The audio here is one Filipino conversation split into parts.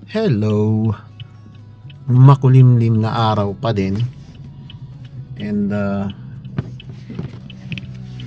Hello. Makulimlim na araw pa din. And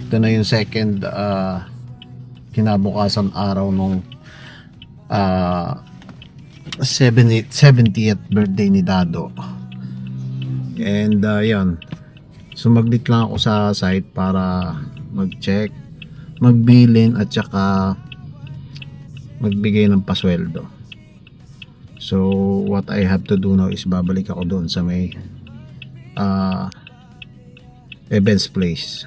ito na yung second kinabukasan araw nung 70th birthday ni Dado. And yun. Sumaglit lang ako sa site para mag-check, magbilin at saka magbigay ng pasweldo. So what I have to do now is babalik ako doon sa may events place.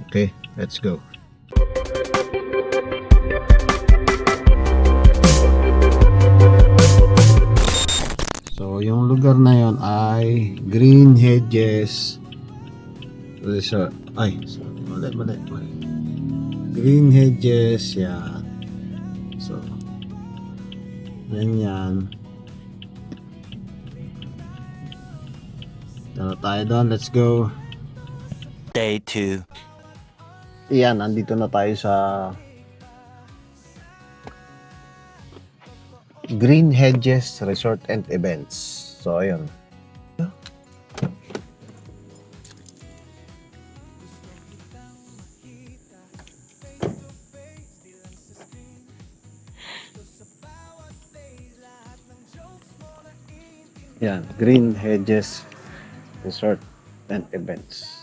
Okay, let's go. So yung lugar na yon ay Green Hedges Resort. Ay, mali. Green Hedges, yan. So yan. Tara tayo doon, let's go. Day 2. Yan, andito na tayo sa Green Hedges Resort and Events. So, ayun. Yan, Green Hedges Resort and Events.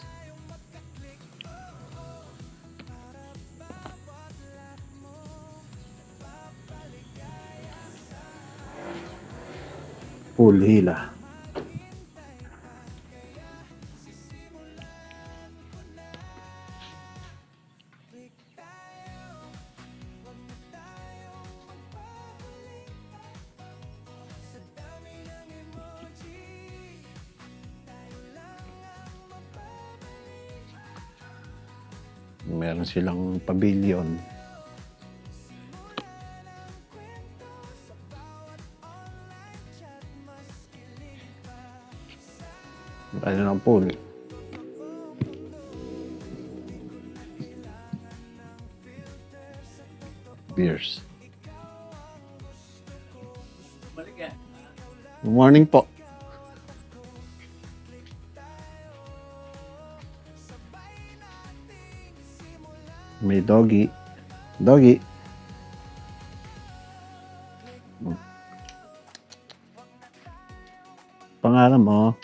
Pool Hila. Meron silang pavilion. Ano ng pool. Beers. Good morning po. May doggy. Pangalan mo?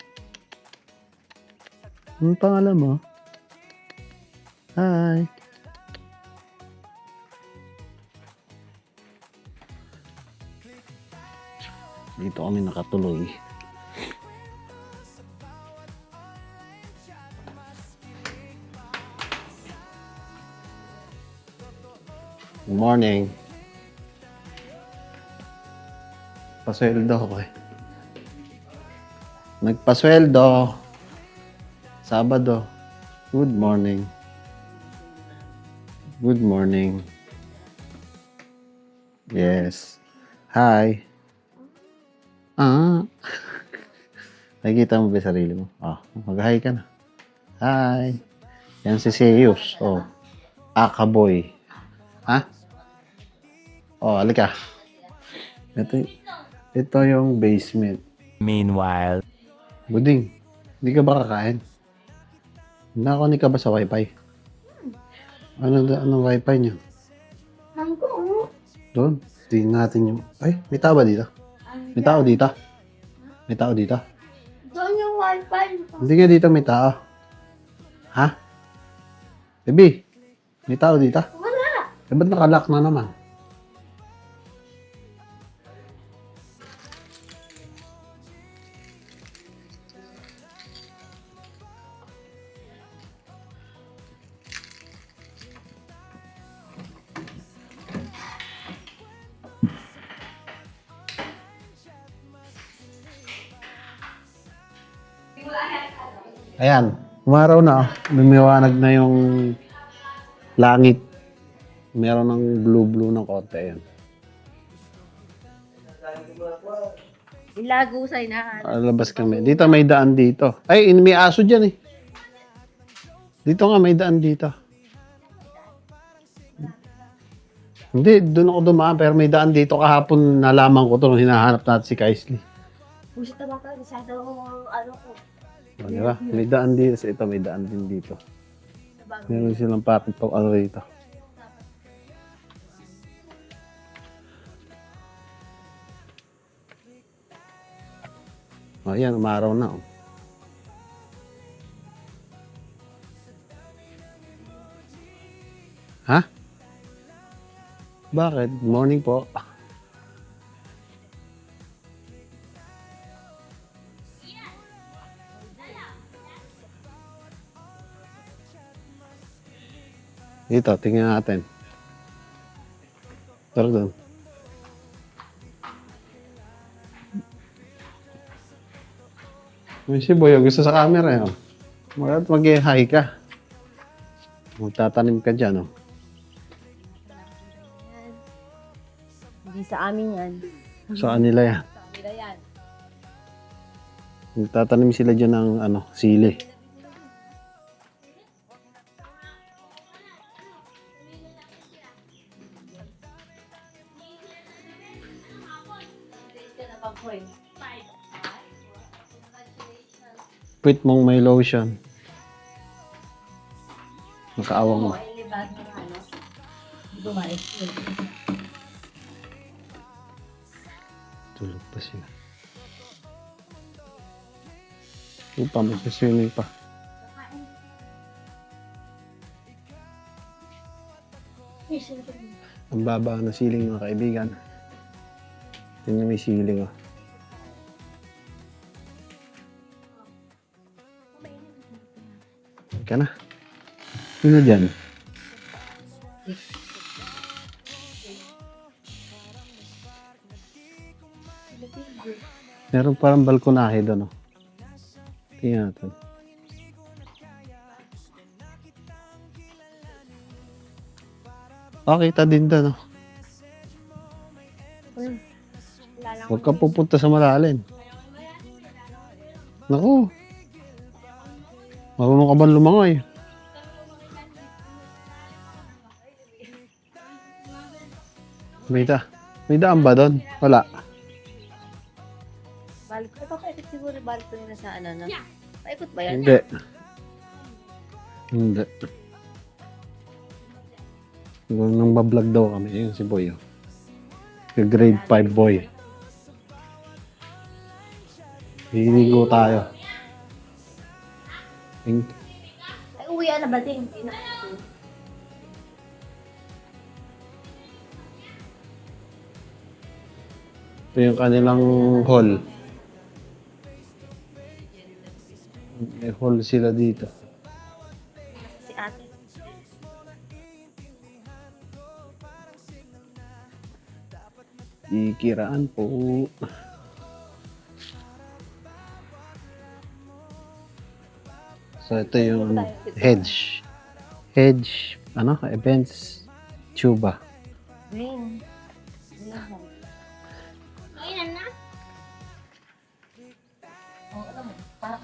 Anong pangalan mo? Hi. Dito kami nakatuloy. Good morning. Pasweldo ako eh. Nagpasweldo. Sabado. Good morning. Good morning. Yes. Hi. Nakikita mo ba yung sarili mo? Mag-hi ka na. Hi. Yan si Seus. Akaboy. Ha? Halika. Ito yung basement. Meanwhile, Buding, hindi ka ba kakain? Nakakunik ka ba sa wifi? Anong wifi niyo? Doon. Tingnan natin yung... Ay, may tao ba dito? May tao dito? May tao dito? Doon yung wifi. Hindi nga dito may tao. Ha? Baby, may tao dito? Wala. Ba't nakalock na naman? Ayan, umaraw na. Lumiwanag na yung langit. Meron ng blue ng konti. Ayan. Ilagusay na. Labas kami. Dito may daan dito. Ay, may aso dyan eh. Dito nga may daan dito. Hindi, doon ako dumaan pero may daan dito kahapon nalaman ko to nung hinahanap natin si Kaisley. Pusit na baka, masyado ano ko. O, di ba? May daan dito sa ito, may daan din dito. Nabago. Meron silang packet pa ano rito. O, yan, umaraw na. Oh. Ha? Bakit? Morning po. Dito, tingnan natin. Tara doon. May si Boy, gusto sa camera eh. Oh. Mag-hi ka. Magtatanim ka dyan, oh. Hindi sa amin yan. Saan nila yan? Sa kanila yan. Magtatanim sila dyan ng sili. Pwit mong may lotion. Makaawang mo. Ay, libag na ano. Bumalik yun. Tulog pa sila. Upa, magsaswimming pa. Ang baba ng ceiling mga kaibigan. Tingnan may ceiling oh. Ka na. Sino dyan? Meron parang balkonahe doon oh. Tingnan natin. Kita din doon oh. Huwag ka pupunta sa malalim. Naku. Marunong ka ba lumangoy? May daan ba doon? Wala. Balik ko. Papaikot siguro balik ko nila sa ano na. Paikot ba yan? Hindi. Hindi. Nung bablog daw kami, yun si Boy. Oh. Yung grade 5 boy. Hinigo tayo. Ay, uwian na ba din? Hindi na. Ito yung kanilang hall. May hall sila dito. Si ate. Ikiraan po. So ito yung hedge. Hedge, events, tuba. Green. Green na. Oh, alam mo. Parang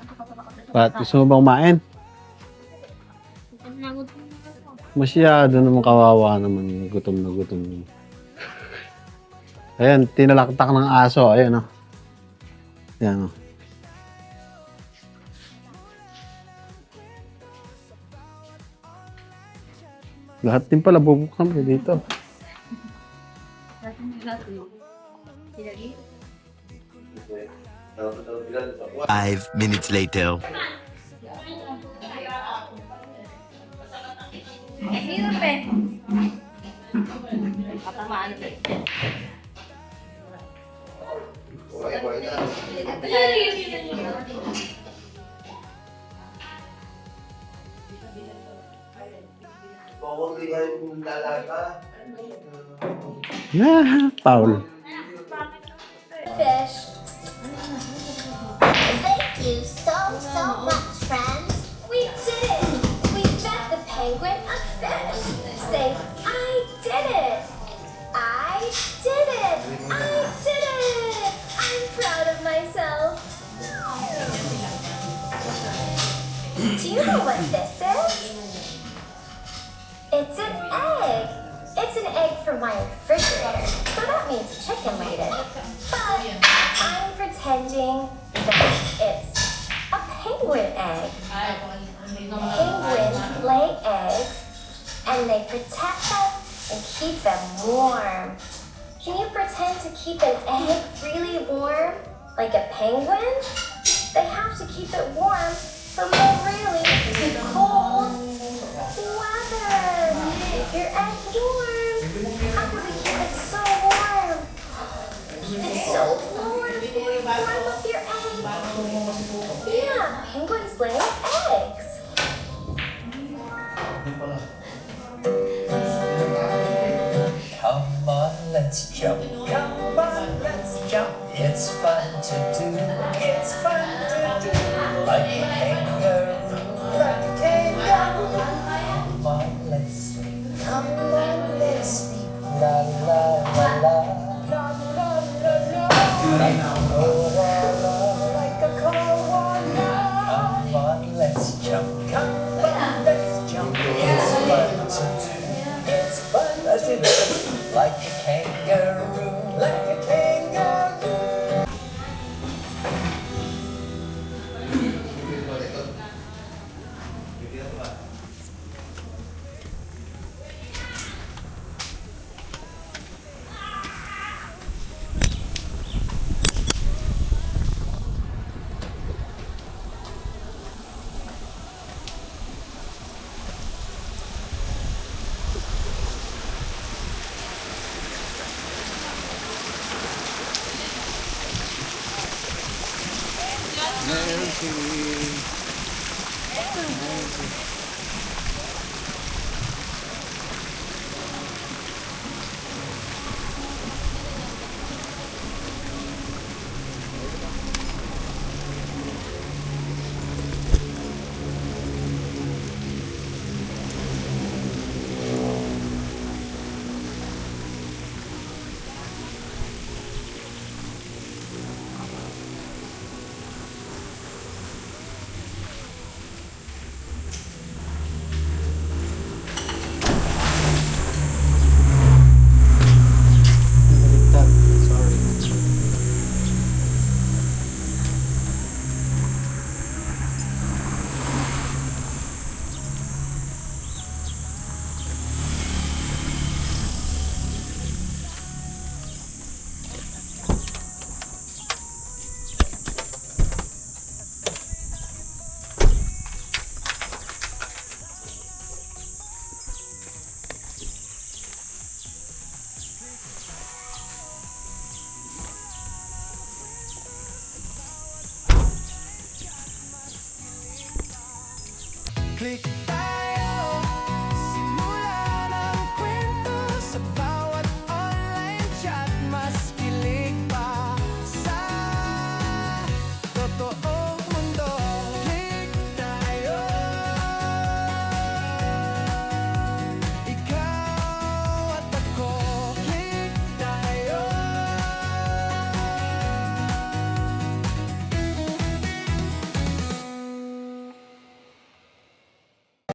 Pat, gusto mo ba kumain? Masyado naman kawawa naman. Gutom na gutom. Ayan, tinalaktak ng aso. Ayan, oh. Ayan, oh. Lahat din pala bubuksan mo dito. 5 minutes later. Hirap eh. Patamaan eh. Paul. Fish. Thank you so much, friends. We did it. We fed the penguin a fish. Say, I did it. I did it. I did it. I'm proud of myself. Do you know what this is? It's an egg. It's It's an egg from my refrigerator, so that means chicken laid it. But I'm pretending that it's a penguin egg. Penguins lay eggs, and they protect them and keep them warm. Can you pretend to keep an egg really warm, like a penguin? They have to keep it warm from the really cold weather. Keep your egg warm. How can we keep it so warm? Keep it so warm. Warm up your egg. Yeah, penguins lay eggs. Come on, let's jump. Come on, let's jump. It's fun to do. It's fun to do. Like a kangaroo. Like a kangaroo. Come on, let's sleep. Come on, let's sleep. La la la la. La la la la. Like a koala. Like a koala. Come on, let's jump. Come on, let's jump. It's fun to do. It's fun to do. Like a kangaroo. Like a kangaroo. Click tayo, simulan ang kwento sa bawat online chat. Mas kilig pa sa totoo.